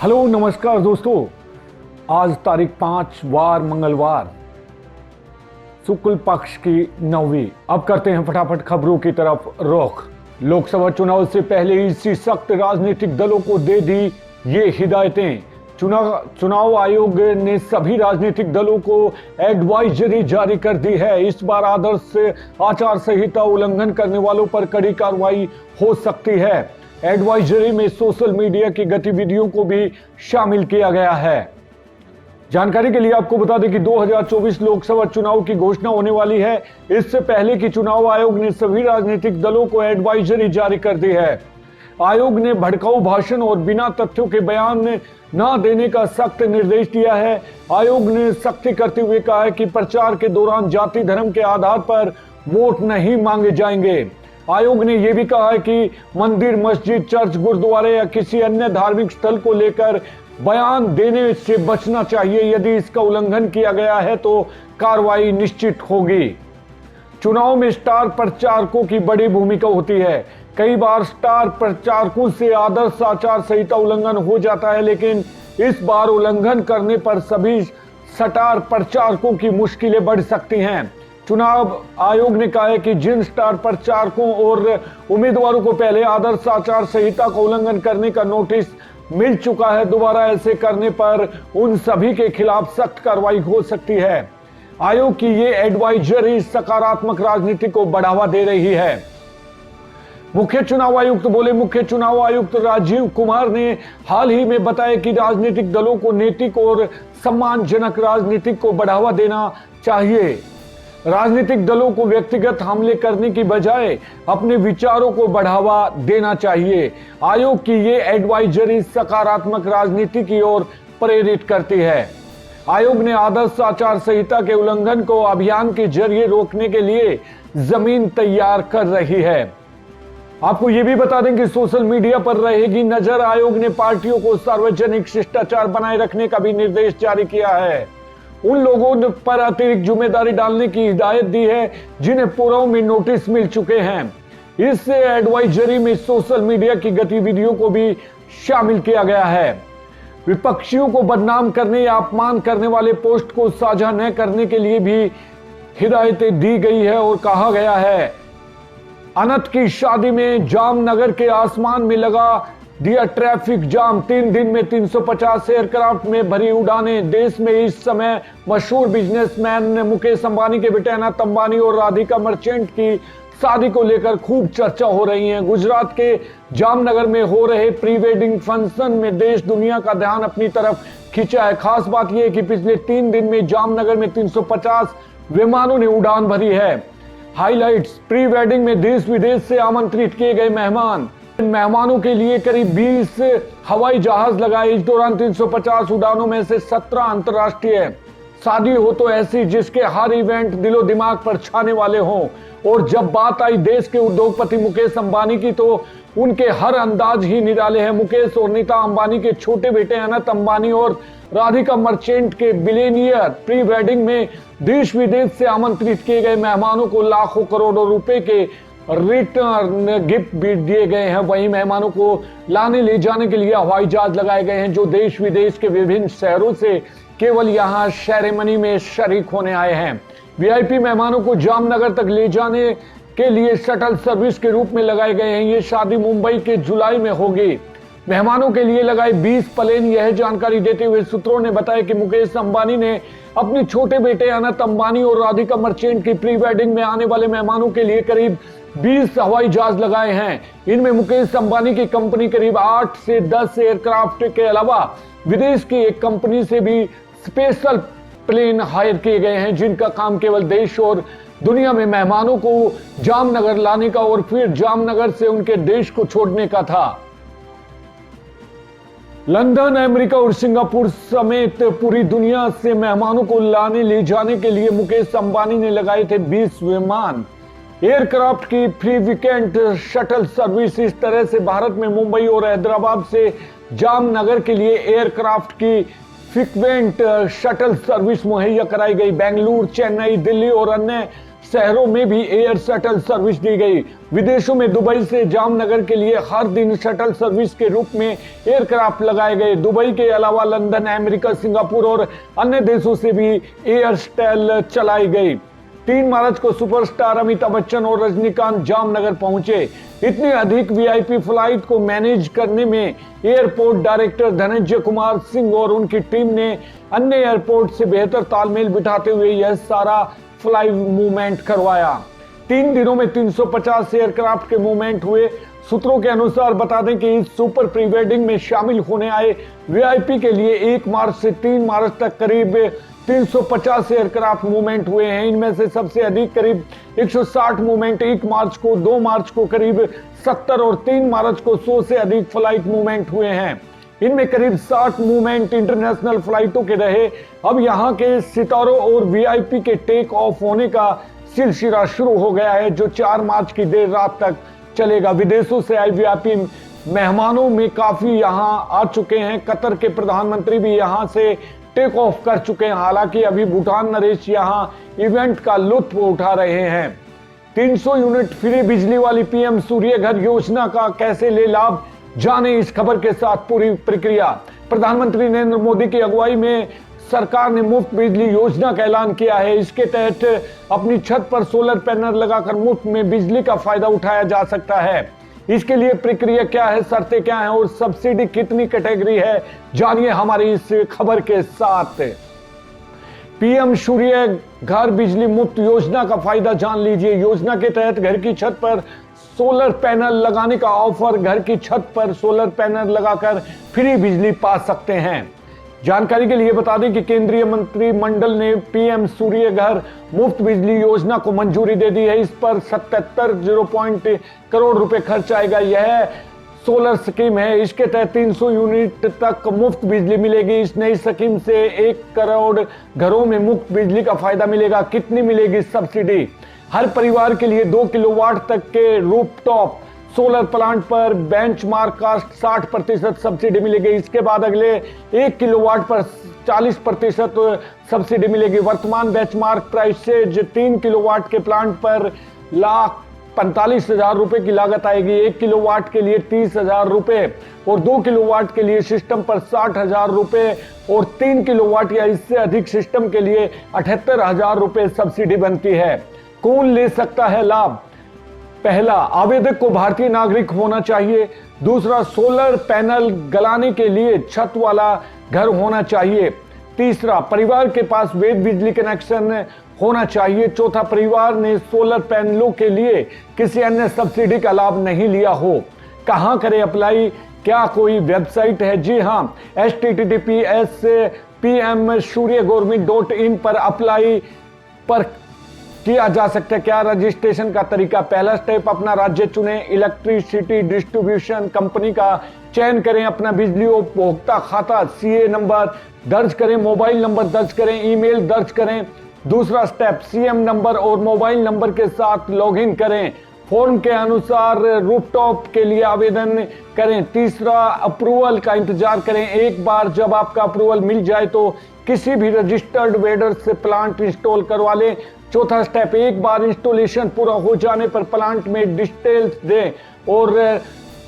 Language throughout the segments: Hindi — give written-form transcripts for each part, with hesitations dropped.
हेलो नमस्कार दोस्तों, आज तारीख 5 वार मंगलवार, शुक्ल पक्ष की 9वीं। अब करते हैं फटाफट खबरों की तरफ रुख। लोकसभा चुनाव से पहले इसी सख्त राजनीतिक दलों को दे दी ये हिदायतें। चुनाव आयोग ने सभी राजनीतिक दलों को एडवाइजरी जारी कर दी है। इस बार आदर्श आचार संहिता उल्लंघन करने वालों पर कड़ी कार्रवाई हो सकती है। एडवाइजरी में सोशल मीडिया की गतिविधियों को भी शामिल किया गया है। जानकारी के लिए आपको बता दें कि 2024 लोकसभा चुनाव की घोषणा होने वाली है। इससे पहले कि चुनाव आयोग ने सभी राजनीतिक दलों को एडवाइजरी जारी कर दी है। आयोग ने भड़काऊ भाषण और बिना तथ्यों के बयान न देने का सख्त निर्देश दिया है। आयोग ने सख्ती करते हुए कहा है कि प्रचार के दौरान जाति धर्म के आधार पर वोट नहीं मांगे जाएंगे। आयोग ने यह भी कहा है कि मंदिर, मस्जिद, चर्च, गुरुद्वारे या किसी अन्य धार्मिक स्थल को लेकर बयान देने से बचना चाहिए। यदि इसका उल्लंघन किया गया है तो कार्रवाई निश्चित होगी। चुनाव में स्टार प्रचारकों की बड़ी भूमिका होती है। कई बार स्टार प्रचारकों से आदर्श आचार संहिता उल्लंघन हो जाता है, लेकिन इस बार उल्लंघन करने पर सभी स्टार प्रचारकों की मुश्किलें बढ़ सकती हैं। चुनाव आयोग ने कहा है कि जिन स्टार प्रचारकों और उम्मीदवारों को पहले आदर्श आचार संहिता का उल्लंघन करने का नोटिस मिल चुका है, दोबारा ऐसे करने पर उन सभी के खिलाफ सख्त कार्रवाई हो सकती है। आयोग की ये एडवाइजरी सकारात्मक राजनीति को बढ़ावा दे रही है। मुख्य चुनाव आयुक्त बोले। मुख्य चुनाव आयुक्त राजीव कुमार ने हाल ही में बताया कि राजनीतिक दलों को नैतिक और सम्मानजनक राजनीति को बढ़ावा देना चाहिए। राजनीतिक दलों को व्यक्तिगत हमले करने की बजाय अपने विचारों को बढ़ावा देना चाहिए। आयोग की ये एडवाइजरी सकारात्मक राजनीति की ओर प्रेरित करती है। आयोग ने आदर्श आचार संहिता के उल्लंघन को अभियान के जरिए रोकने के लिए जमीन तैयार कर रही है। आपको ये भी बता दें कि सोशल मीडिया पर रहेगी नजर। आयोग ने पार्टियों को सार्वजनिक शिष्टाचार बनाए रखने का भी निर्देश जारी किया है। उन लोगों पर अतिरिक्त जिम्मेदारी डालने की हिदायत दी है जिन्हें पूर्व में नोटिस मिल चुके हैं। इस एडवाइजरी में सोशल मीडिया की गतिविधियों को भी शामिल किया गया है। विपक्षियों को बदनाम करने या अपमान करने वाले पोस्ट को साझा न करने के लिए भी हिदायतें दी गई है और कहा गया है अनंत की शादी में जामनगर के आसमान में लगा दिया ट्रैफिक जाम। 3 दिन में 350 एयरक्राफ्ट में भरी उड़ानें। देश में इस समय मशहूर बिजनेसमैन मुकेश अंबानी के बेटे अनंत अंबानी और राधिका मर्चेंट की शादी को लेकर खूब चर्चा हो रही है। गुजरात के जामनगर में हो रहे प्री वेडिंग फंक्शन में देश दुनिया का ध्यान अपनी तरफ खींचा है। खास बात यह है कि पिछले 3 दिन में जामनगर में 350 विमानों ने उड़ान भरी है। हाइलाइट्स, प्री वेडिंग में देश विदेश से आमंत्रित किए गए मेहमानों के लिए करीब 20 हवाई जहाज लगाए। इस दौरान 350 उड़ानों में से 17 अंतर्राष्ट्रीय। शादी हो तो ऐसी जिसके हर इवेंट दिलो दिमाग पर छाने वाले हों। और जब बात आई देश के उद्योगपति मुकेश अंबानी की तो उनके हर अंदाज ही निराले हैं। मुकेश और नीता अंबानी के छोटे बेटे अनंत अंबानी और राधिका मर्चेंट के बिलियनियर प्री वेडिंग में देश विदेश से आमंत्रित किए गए मेहमानों को लाखों करोड़ों रुपए के रिटर्न गिफ्ट भी दिए गए हैं। वहीं मेहमानों को लाने ले जाने के लिए हवाई जहाज लगाए गए हैं जो देश विदेश के विभिन्न शहरों से केवल यहां सेरेमनी में शरीक होने आए हैं। वीआईपी मेहमानों को जामनगर तक ले जाने के लिए शटल सर्विस के रूप में लगाए गए हैं। ये शादी मुंबई के जुलाई में होगी। मेहमानों के लिए लगाए 20 प्लेन। यह जानकारी देते हुए सूत्रों ने बताया कि मुकेश अंबानी ने अपने छोटे बेटे अनंत अंबानी और राधिका मर्चेंट की प्री वेडिंग में आने वाले मेहमानों के लिए करीब 20 हवाई जहाज लगाए हैं। इनमें मुकेश अंबानी की कंपनी करीब 8 से 10 एयरक्राफ्ट के अलावा विदेश की एक कंपनी से भी स्पेशल प्लेन हायर किए गए हैं जिनका काम केवल देश और दुनिया में मेहमानों को जामनगर लाने का और फिर जामनगर से उनके देश को छोड़ने का था। लंदन, अमेरिका और सिंगापुर समेत पूरी दुनिया से मेहमानों को लाने ले जाने के लिए मुकेश अंबानी ने लगाए थे 20 विमान। एयरक्राफ्ट की फ्री वीकेंड शटल सर्विस। इस तरह से भारत में मुंबई और हैदराबाद से जामनगर के लिए एयरक्राफ्ट की फ्रीक्वेंट शटल सर्विस मुहैया कराई गई। बेंगलुरु, चेन्नई, दिल्ली और अन्य शहरों में भी एयर शटल सर्विस दी गई। विदेशों में दुबई से जामनगर के लिए हर दिन शटल सर्विस के रूप में एयरक्राफ्ट लगाए गए। दुबई के अलावा लंदन, अमेरिका, सिंगापुर और अन्य देशों से भी एयर शटल चलाई गई। 3 मार्च को सुपरस्टार अमिताभ बच्चन और रजनीकांत जामनगर पहुंचे। इतनी अधिक वीआईपी फ्लाइट को मैनेज करने में एयरपोर्ट डायरेक्टर धनंजय कुमार सिंह और उनकी टीम ने अन्य एयरपोर्ट से बेहतर तालमेल बिठाते हुए यह सारा फ्लाई मूवमेंट करवाया। 3 दिनों में 350 एयरक्राफ्ट के मूवमेंट हुए। सूत्रों के अनुसार बता दें कि इस सुपर प्री वेडिंग में शामिल होने आए वीआईपी के लिए 1 मार्च से 3 मार्च तक करीब 350 एयरक्राफ्ट मूवमेंट हुए हैं। इनमें से सबसे अधिक करीब 160 मूवमेंट 1 मार्च को, 2 मार्च को करीब 70 और 3 मार्च को 100 से अधिक फ्लाइट मूवमेंट हुए हैं। इनमें करीब 60 मूवमेंट इंटरनेशनल फ्लाइटों के रहे। अब यहां के सितारों और वीआईपी के टेक ऑफ होने का सिलसिला शुरू हो गया है, जो 4 मार्च की देर रात तक चलेगा। विदेशों से आए वीआईपी मेहमानों में काफी यहां आ चुके हैं। कतर के प्रधानमंत्री भी यहां से टेक ऑफ कर चुके हैं। हालांकि अभी भूटान नरेश यहां इवेंट का लुत्फ उठा रहे हैं। 300 यूनिट फ्री बिजली वाली पीएम सूर्य घर योजना का कैसे ले लाभ, जाने इस खबर के साथ पूरी प्रक्रिया। प्रधानमंत्री नरेंद्र मोदी की अगुवाई में सरकार ने मुफ्त बिजली योजना का ऐलान किया है। इसके तहत अपनी छत पर सोलर पैनल लगाकर मुफ्त में बिजली का फायदा उठाया जा सकता है। इसके लिए प्रक्रिया क्या है, शर्तें क्या हैं और सब्सिडी कितनी कैटेगरी है, जानिए हमारी इस खबर के साथ। पीएम सूर्य घर बिजली मुफ्त योजना का फायदा जान लीजिए। योजना के तहत घर की छत पर सोलर पैनल लगाने का ऑफर, घर की छत पर सोलर पैनल लगाकर फ्री बिजली पा सकते हैं। जानकारी के लिए बता दें कि केंद्रीय मंत्रिमंडल ने पीएम सूर्य घर मुफ्त बिजली योजना को मंजूरी दे दी है। इस पर 77 करोड़ रुपए खर्च आएगा। यह सोलर स्कीम है। इसके तहत 300 यूनिट तक मुफ्त बिजली मिलेगी। इस नई स्कीम से 1 करोड़ घरों में मुफ्त बिजली का फायदा मिलेगा। कितनी मिलेगी सब्सिडी? हर परिवार के लिए 2 किलोवाट तक के रूफटॉप सोलर प्लांट पर बेंचमार्क कास्ट 60% सब्सिडी मिलेगी। इसके बाद अगले 1 किलोवाट पर 40% सब्सिडी मिलेगी। वर्तमान बेंचमार्क प्राइस से 3 किलोवाट के प्लांट पर 1,45,000 रुपए की लागत आएगी। 1 किलोवाट के लिए 30,000 रुपए और 2 किलोवाट के लिए सिस्टम पर 60,000 रुपए और 3 किलोवाट या इससे अधिक सिस्टम के लिए 78,000 रुपए सब्सिडी बनती है। कौन ले सकता है लाभ? पहला, आवेदक को भारतीय नागरिक होना चाहिए। दूसरा, सोलर पैनल गलाने के लिए छत वाला घर होना चाहिए। तीसरा, परिवार के पास वैध बिजली कनेक्शन होना चाहिए। चौथा, परिवार ने सोलर पैनलों के लिए किसी अन्य सब्सिडी का लाभ नहीं लिया हो। कहां करें अप्लाई? क्या कोई वेबसाइट है? जी हां, https://pmsuryagovernment.in पर अप्लाई पर किया जा सकता है। क्या रजिस्ट्रेशन का तरीका? पहला स्टेप, अपना राज्य चुनें, इलेक्ट्रिसिटी डिस्ट्रीब्यूशन कंपनी का चयन करें, अपना बिजली उपभोक्ता खाता सीए नंबर दर्ज करें, मोबाइल नंबर दर्ज करें, ईमेल दर्ज करें। दूसरा स्टेप, सीएम नंबर और मोबाइल नंबर के साथ लॉगिन करें, फॉर्म के अनुसार रूफटॉप के लिए आवेदन करें। तीसरा, अप्रूवल का इंतजार करें। एक बार जब आपका अप्रूवल मिल जाए तो किसी भी रजिस्टर्ड वेंडर से प्लांट इंस्टॉल करवा लें। चौथा स्टेप, एक बार इंस्टॉलेशन पूरा हो जाने पर प्लांट में डिटेल्स दें और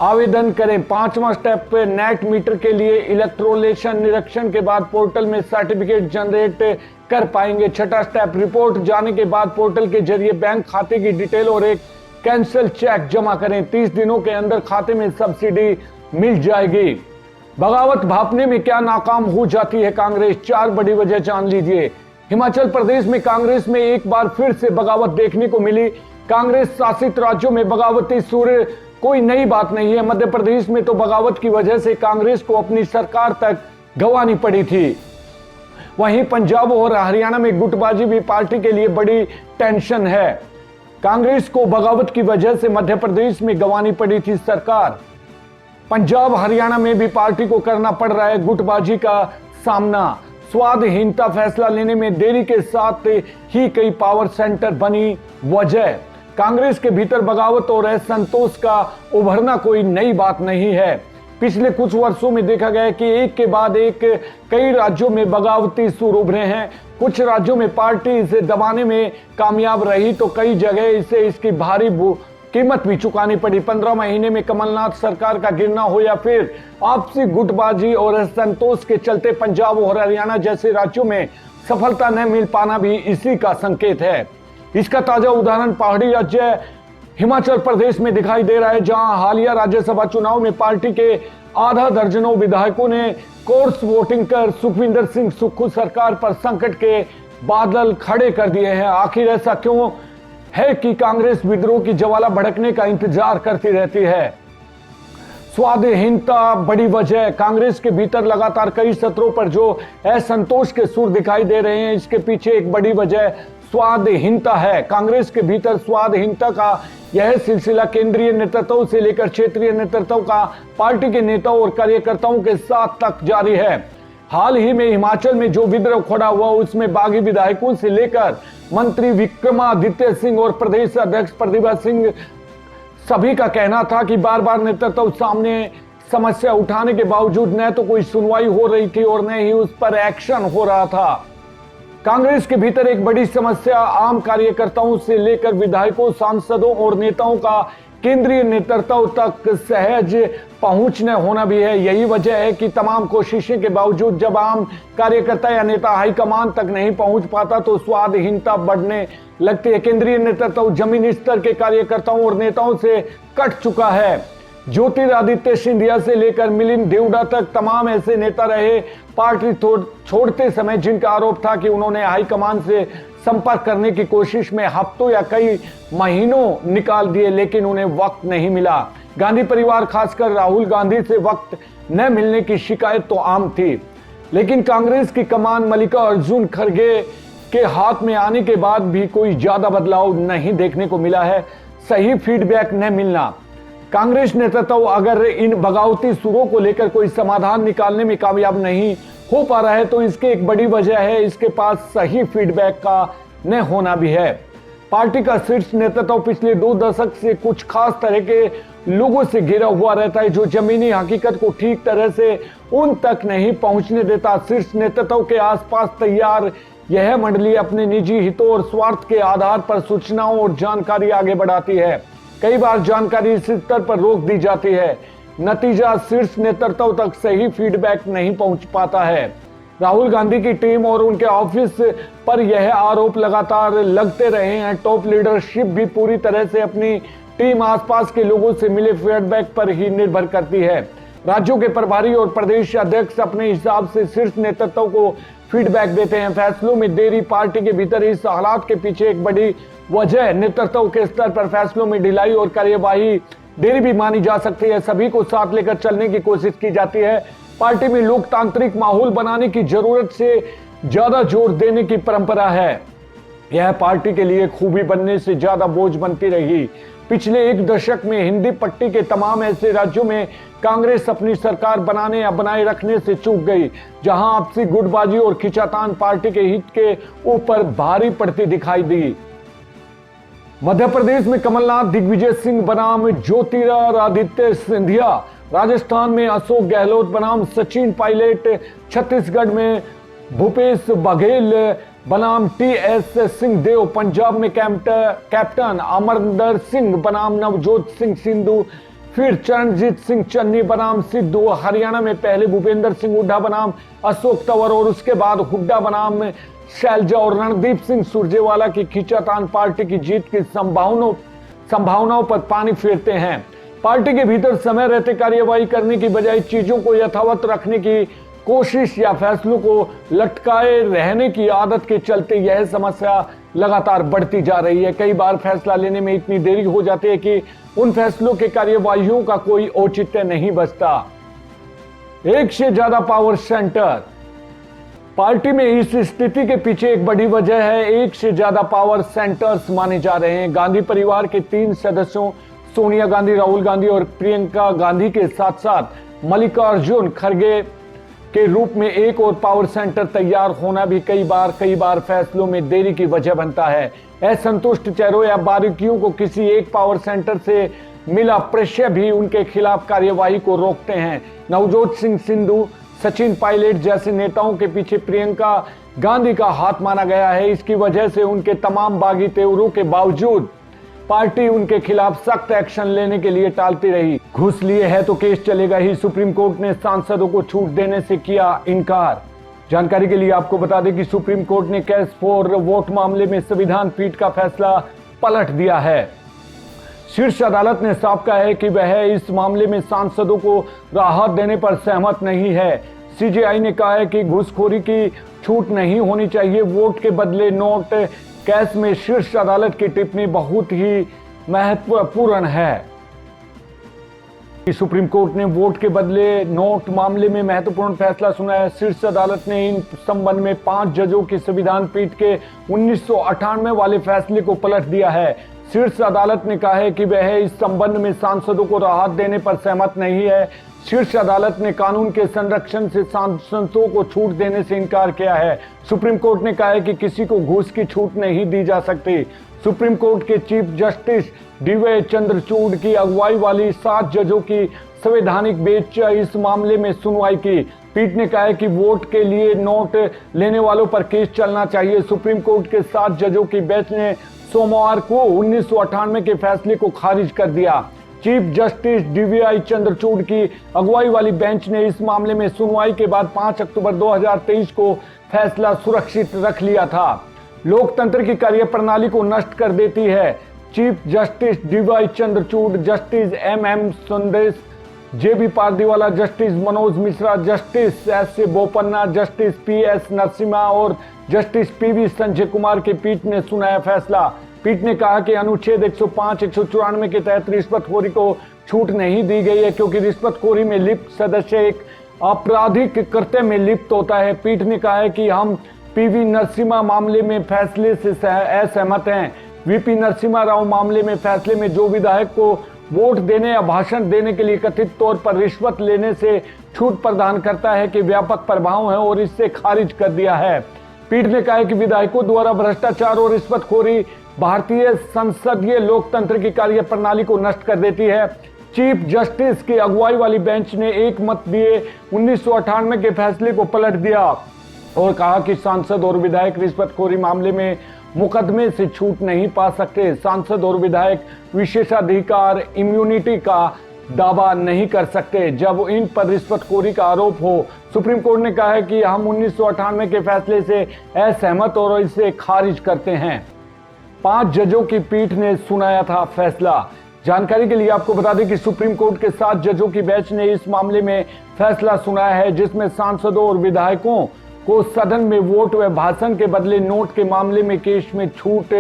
आवेदन करें। पांचवा स्टेप, नेट मीटर के लिए इलेक्ट्रोलेशन निरीक्षण के बाद पोर्टल में सर्टिफिकेट जनरेट कर पाएंगे। छठा स्टेप, रिपोर्ट जाने के बाद पोर्टल के जरिए बैंक खाते की डिटेल और एक कैंसिल चेक जमा करें। 30 दिनों के अंदर खाते में सब्सिडी मिल जाएगी। बगावत भापने में क्या नाकाम हो जाती है कांग्रेस? 4 बड़ी वजह जान लीजिए। हिमाचल प्रदेश में कांग्रेस में एक बार फिर से बगावत देखने को मिली। कांग्रेस शासित राज्यों में बगावती सुर कोई नई बात नहीं है। मध्य प्रदेश में तो बगावत की वजह से कांग्रेस को अपनी सरकार तक गंवानी पड़ी थी। वहीं पंजाब और हरियाणा में गुटबाजी भी पार्टी के लिए बड़ी टेंशन है। कांग्रेस को बगावत की वजह से मध्य प्रदेश में गंवानी पड़ी थी सरकार। पंजाब हरियाणा में भी पार्टी को करना पड़ रहा है गुटबाजी का सामना। स्वाधीनता फैसला लेने में देरी के साथ ही कई पावर सेंटर बनी वजह। कांग्रेस के भीतर बगावत और असंतोष का उभरना कोई नई बात नहीं है। पिछले कुछ वर्षों में देखा गया कि एक के बाद एक कई राज्यों में बगावती सुर उभरे हैं। कुछ राज्यों में पार्टी इसे दबाने में कामयाब रही तो कई जगह इसे इसकी भारी कीमत भी चुकानी पड़ी। 15 महीने में कमलनाथ सरकार का गिरना हो या फिर आपसी गुटबाजी और असंतोष के चलते पंजाब और हरियाणा जैसे राज्यों में सफलता न मिल पाना भी इसी का संकेत है। इसका ताजा उदाहरण पहाड़ी राज्य हिमाचल प्रदेश में दिखाई दे रहा है, जहां हालिया राज्यसभा चुनाव में पार्टी के आधा दर्जनों विधायकों ने कोर्स वोटिंग कर सुखविंदर सिंह सुक्खू सरकार पर संकट के बादल खड़े कर दिए हैं। आखिर ऐसा क्यों है कि कांग्रेस विद्रोह की ज्वाला भड़कने का इंतजार करती रहती है? स्वादहीनता बड़ी वजह। कांग्रेस के भीतर लगातार कई सत्रों पर जो असंतोष के सुर दिखाई दे रहे हैं, इसके पीछे एक बड़ी वजह स्वादहीनता है। कांग्रेस के भीतर स्वादहीनता का यह सिलसिला केंद्रीय नेतृत्व से लेकर क्षेत्रीय नेतृत्व का पार्टी के नेताओं और कार्यकर्ताओं के साथ तक जारी है। हाल ही में हिमाचल में जो विद्रोह खड़ा हुआ, उसमें बागी विधायकों से लेकर मंत्री विक्रमादित्य सिंह और प्रदेश अध्यक्ष प्रतिभा सिंह सभी का कहना था कि बार बार नेतृत्व सामने समस्या उठाने के बावजूद न तो कोई सुनवाई हो रही थी और न ही उस पर एक्शन हो रहा था। कांग्रेस के भीतर एक बड़ी समस्या आम कार्यकर्ताओं से लेकर विधायकों, सांसदों और नेताओं का केंद्रीय नेतृत्व तक सहज पहुंच न होना भी है। यही वजह है कि तमाम कोशिशें के बावजूद जब आम कार्यकर्ता या नेता हाईकमान तक नहीं पहुंच पाता तो स्वादहीनता बढ़ने लगती है। केंद्रीय नेतृत्व जमीनी स्तर के कार्यकर्ताओं और नेताओं से कट चुका है। ज्योतिरादित्य सिंधिया से लेकर मिलिंद देवड़ा तक तमाम ऐसे नेता रहे पार्टी छोड़ते समय जिनका आरोप था कि उन्होंने हाईकमान से संपर्क करने की कोशिश में हफ्तों या कई महीनों निकाल दिए, लेकिन उन्हें वक्त नहीं मिला। गांधी परिवार, खासकर राहुल गांधी से वक्त न मिलने की शिकायत तो आम थी, लेकिन कांग्रेस की कमान मल्लिकार्जुन खड़गे के हाथ में आने के बाद भी कोई ज्यादा बदलाव नहीं देखने को मिला है। सही फीडबैक न मिलना। कांग्रेस नेतृत्व अगर इन बगावती सुरों को लेकर कोई समाधान निकालने में कामयाब नहीं हो पा रहा है तो इसकी एक बड़ी वजह है इसके पास सही फीडबैक का न होना भी है। पार्टी का शीर्ष नेतृत्व पिछले 2 दशक से कुछ खास तरह के लोगों से घिरा हुआ रहता है, जो जमीनी हकीकत को ठीक तरह से उन तक नहीं पहुंचने देता। शीर्ष नेतृत्व के आसपास तैयार यह मंडली अपने निजी हितों और स्वार्थ के आधार पर सूचनाओं और जानकारी आगे बढ़ाती है। कई बार जानकारी इस स्तर पर रोक दी जाती है, नतीजा शीर्ष नेतृत्व तक सही फीडबैक नहीं पहुंच पाता है। राहुल गांधी की टीम और उनके ऑफिस पर यह आरोप लगातार लगते रहे हैं। टॉप लीडरशिप भी पूरी तरह से अपनी टीम आसपास के लोगों से मिले फीडबैक पर ही निर्भर करती है। राज्यों के प्रभारी और प्रदेश अध्यक्ष अपने हिसाब से शीर्ष नेतृत्व को फीडबैक देते हैं। फैसलों में देरी। पार्टी के भीतर इस हालात के पीछे एक बड़ी वजह नेतृत्व के स्तर पर फैसलों में ढिलाई और कार्यवाही देरी भी मानी जा सकती है। सभी को साथ लेकर चलने की कोशिश की जाती है। पार्टी में लोकतांत्रिक माहौल बनाने की जरूरत से ज्यादा जोर देने की परंपरा है। यह पार्टी के लिए खूबी बनने से ज्यादा बोझ बनती रही। पिछले 1 दशक में हिंदी पट्टी के तमाम ऐसे राज्यों में कांग्रेस अपनी सरकार बनाने या बनाए रखने से चूक गई, जहां आपसी गुटबाजी और खिंचातान पार्टी के हित के ऊपर भारी पड़ती दिखाई दी। मध्य प्रदेश में कमलनाथ दिग्विजय सिंह बनाम ज्योतिरादित्य सिंधिया, राजस्थान में अशोक गहलोत बनाम सचिन पायलट, छत्तीसगढ़ में भूपेश बघेल बनाम TS सिंहदेव, पंजाब में कैप्टन अमरिंदर सिंह बनाम नवजोत सिंह सिद्धू, फिर चरणजीत सिंह चन्नी बनाम सिद्धू, हरियाणा में पहले भूपेंद्र सिंह हुड्डा बनाम अशोक तंवर और उसके बाद हुड्डा बनाम शैलजा और रणदीप सिंह सुरजेवाला की खींचातान पार्टी की जीत की संभावनाओं पर पानी फेरते हैं। पार्टी के भीतर समय रहते कार्यवाही करने की बजाय चीजों को यथावत रखने की कोशिश या फैसलों को लटकाए रहने की आदत के चलते यह समस्या लगातार बढ़ती जा रही है। कई बार फैसला लेने में इतनी देरी हो जाती है कि उन फैसलों के कार्यवाहियों का कोई औचित्य नहीं बचता। एक से ज्यादा पावर सेंटर। पार्टी में इस स्थिति के पीछे एक बड़ी वजह है एक से ज्यादा पावर सेंटर्स माने जा रहे हैं। गांधी परिवार के 3 सदस्यों सोनिया गांधी, राहुल गांधी और प्रियंका गांधी के साथ साथ मल्लिकार्जुन खड़गे के रूप में एक और पावर सेंटर तैयार होना भी कई बार फैसलों में देरी की वजह बनता है। असंतुष्ट चेहरों या बारीकियों को किसी एक पावर सेंटर से मिला प्रेशर भी उनके खिलाफ कार्यवाही को रोकते हैं। नवजोत सिंह सिद्धू सचिन पायलट जैसे नेताओं के पीछे प्रियंका गांधी का हाथ माना गया है। इसकी वजह से उनके तमाम बागी तेवरों के बावजूद पार्टी उनके खिलाफ सख्त एक्शन लेने के लिए टालती रही। घूस लिए है तो केस चलेगा ही, सुप्रीम कोर्ट ने सांसदों को छूट देने से किया इनकार। जानकारी के लिए आपको बता दें कि सुप्रीम कोर्ट ने कैश फॉर वोट मामले में संविधान पीठ का फैसला पलट दिया है। शीर्ष अदालत ने साफ कहा है कि वह इस मामले में सांसदों को राहत देने पर सहमत नहीं है। सीजेआई ने कहा है कि घूसखोरी की छूट नहीं होनी चाहिए, वोट के बदले नोट कैश में शीर्ष अदालत की टिप्पणी बहुत ही महत्वपूर्ण है। सुप्रीम कोर्ट ने वोट के बदले नोट मामले में महत्वपूर्ण फैसला सुनाया। शीर्ष अदालत ने इन संबंध में 5 जजों की संविधान पीठ के 1998 वाले फैसले को पलट दिया है। शीर्ष अदालत ने कहा है कि वह इस संबंध में सांसदों को राहत देने पर सहमत नहीं है। शीर्ष अदालत ने कानून के संरक्षण से सांसदों को छूट देने से इनकार किया है। सुप्रीम कोर्ट ने कहा है कि किसी को घूस की छूट नहीं दी जा सकती। सुप्रीम कोर्ट के चीफ जस्टिस डीवाई चंद्रचूड़ की अगुवाई वाली 7 जजों की संवैधानिक बेंच इस मामले में सुनवाई की। पीठ ने कहा है कि वोट के लिए नोट लेने वालों पर केस चलना चाहिए। सुप्रीम कोर्ट के 7 जजों की बेंच ने सोमवार को 1998 के फैसले को खारिज कर दिया। चीफ जस्टिस डीवाई चंद्रचूड़ की अगुवाई वाली बेंच ने इस मामले में सुनवाई के बाद 5 अक्टूबर 2023 को फैसला सुरक्षित रख लिया था। लोकतंत्र की कार्यप्रणाली को नष्ट कर देती है। Chief justice DY Chandrachud, justice M Sandesh, JB Pardiwala, justice Manoj Mishra, justice S Bopanna, justice PS Narasimha और जस्टिस पीवी संजय कुमार की पीठ ने सुनाया फैसला। पीठ ने कहा कि अनुच्छेद 105, 194 के तहत रिश्वतखोरी को छूट नहीं दी गई है, क्योंकि रिश्वतखोरी में लिप्त सदस्य एक आपराधिक कृत्य में लिप्त होता है। पीठ ने कहा है कि हम पीवी नरसिम्हा मामले में फैसले से असहमत हैं। वीपी नरसिम्हा राव मामले में फैसले में जो विधायक को वोट देने या भाषण देने के लिए कथित तौर पर रिश्वत लेने से छूट प्रदान करता है कि व्यापक प्रभाव है और इससे खारिज कर दिया है। पीठ ने कहा कि विधायकों द्वारा भ्रष्टाचार और रिश्वतखोरी भारतीय संसदीय लोकतंत्र की कार्यप्रणाली को नष्ट कर देती है। चीफ जस्टिस की अगुवाई वाली बेंच ने एक मत दिए 1998 के फैसले को पलट दिया और कहा कि सांसद और विधायक रिश्वतखोरी मामले में मुकदमे से छूट नहीं पा सकते। सांसद और विधायक विशेषाधिकार इम्यूनिटी का दावा नहीं कर सकते जब इन पर रिश्वतखोरी का आरोप हो। सुप्रीम कोर्ट ने कहा है कि हम 1998 के फैसले से असहमत और इसे खारिज करते हैं। 5 जजों की पीठ ने सुनाया था फैसला। जानकारी के लिए आपको बता दें कि सुप्रीम कोर्ट के 7 जजों की बेंच ने इस मामले में फैसला सुनाया है, जिसमें सांसदों और विधायकों को सदन में वोट व भाषण के बदले नोट के मामले में केस में छूट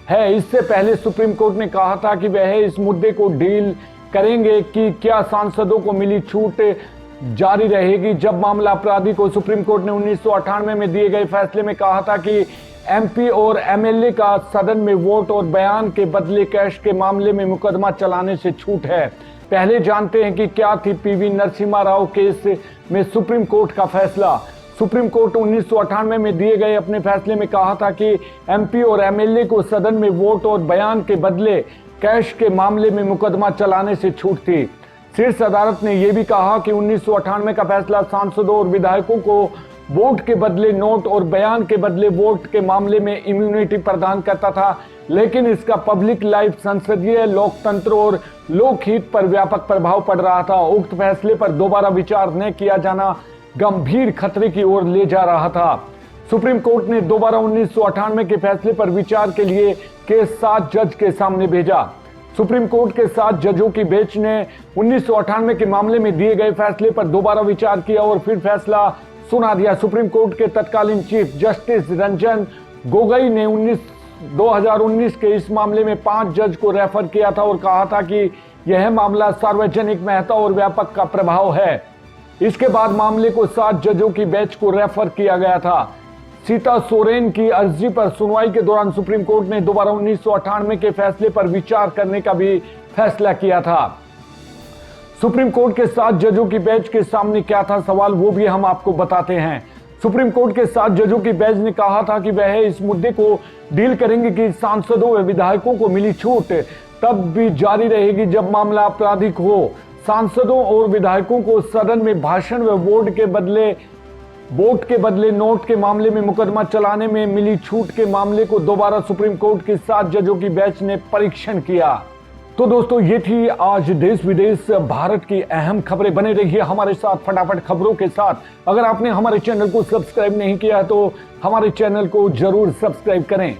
है। इससे पहले सुप्रीम कोर्ट ने कहा था कि वह इस मुद्दे को डील करेंगे कि क्या सांसदों को मिली छूट जारी रहेगी। जब मामला आपराधिक हो, सुप्रीम कोर्ट ने 1998 में दिए गए फैसले में कहा था कि एमपी और एमएलए का सदन में वोट और बयान के बदले कैश के मामले में मुकदमा चलाने से छूट है। पहले जानते हैं कि क्या थी पीवी नरसिम्हा राव केस में सुप्रीम कोर्ट का फैसला। सुप्रीम कोर्ट 1998 में दिए गए अपने फैसले में कहा था कि एमपी और एमएलए को सदन में वोट और बयान के बदले कैश के मामले में मुकदमा चलाने से छूट थी। शीर्ष अदालत ने यह भी कहा कि 1998 का फैसला सांसदों और विधायकों को वोट के बदले नोट और बयान के बदले वोट के मामले में इम्यूनिटी प्रदान करता था, लेकिन इसका पब्लिक लाइफ, संसदीय लोकतंत्र और लोकहित पर व्यापक प्रभाव पड़ रहा था। उक्त फैसले पर दोबारा विचार न किया जाना गंभीर खतरे की ओर ले जा रहा था। सुप्रीम कोर्ट ने दोबारा 1998 के फैसले पर विचार के लिए केस 7 जज के सामने भेजा। सुप्रीम कोर्ट के 7 जजों की बेंच ने 1998 के मामले में दिए गए फैसले पर दोबारा विचार किया और फिर फैसला सुना दिया। सुप्रीम कोर्ट के तत्कालीन चीफ जस्टिस रंजन गोगोई ने 2019 के इस मामले में 5 जज को रेफर किया था और कहा था कि यह मामला सार्वजनिक महत्व और व्यापक का प्रभाव है। इसके बाद मामले को 7 जजों की बेंच को रेफर किया गया था। सीता सोरेन की अर्जी पर सुनवाई के दौरान सुप्रीम कोर्ट ने दोबारा 1998 के फैसले पर विचार करने का भी फैसला किया था। सुप्रीम कोर्ट के 7 जजों की बेंच के सामने क्या था सवाल, वो भी हम आपको बताते हैं। सुप्रीम कोर्ट के 7 जजों की बेंच ने कहा था कि वह इस मुद्दे को डील करेंगे कि सांसदों व विधायकों को मिली छूट तब भी जारी रहेगी जब मामला आपराधिक हो। सांसदों और विधायकों को सदन में भाषण व वोट के बदले नोट के मामले में मुकदमा चलाने में मिली छूट के मामले को दोबारा सुप्रीम कोर्ट के 7 जजों की बेंच ने परीक्षण किया। तो दोस्तों, ये थी आज देश विदेश भारत की अहम खबरें। बने रहिए हमारे साथ फटाफट खबरों के साथ। अगर आपने हमारे चैनल को सब्सक्राइब नहीं किया तो हमारे चैनल को जरूर सब्सक्राइब करें।